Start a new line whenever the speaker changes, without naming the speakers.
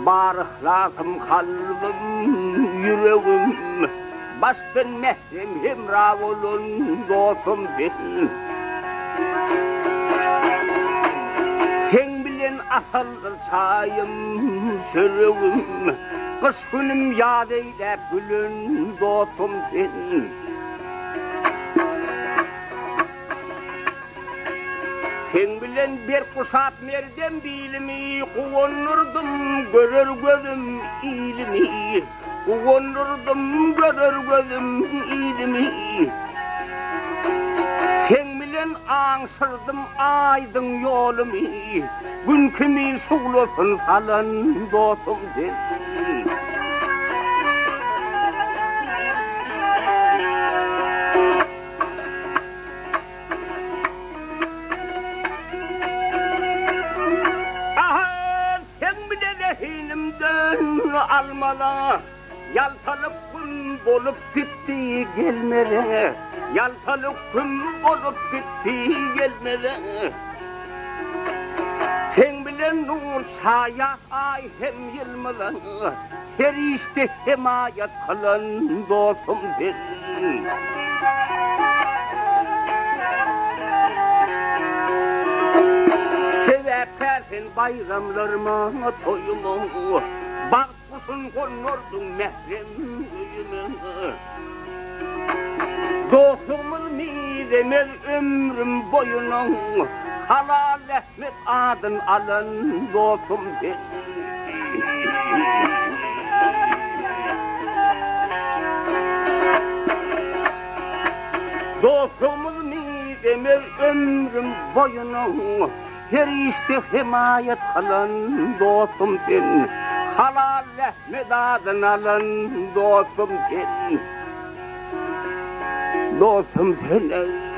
bar ahlakım, kalbim, yüreğim, baştan mehrem hemra olun dostum benim. Sen bilen asal çayım, çöreğim, kış günüm yad eylep gülün dostum benim. Sen bilen bir kuşat merdem bilimi, kuvonurdum görür gözüm ilimi, kuvonurdum görür gözüm ilimi. Sen bilen ansırdım aydın yolumu, gün kimi suğlasın salın dostum dedim. Almala, yaltalık gün bolup gitti gelmere, yaltalık gün bolup gitti gelmere. Sen bilen nur çaya ay hem yılmalı, her işte himayet kılın dostum benim. Seversen bayramlarıma toyumu, bak kuşun konurdun mehrem yüzüme. Dostumuz midemez ömrüm boyuna, halal Ahmet adın alın dostum benim. Dostumuz midemez ömrüm boyuna, her işte himayet kılın dostum benim. Halal Ahmet adın alın dostum sen, dostum sen.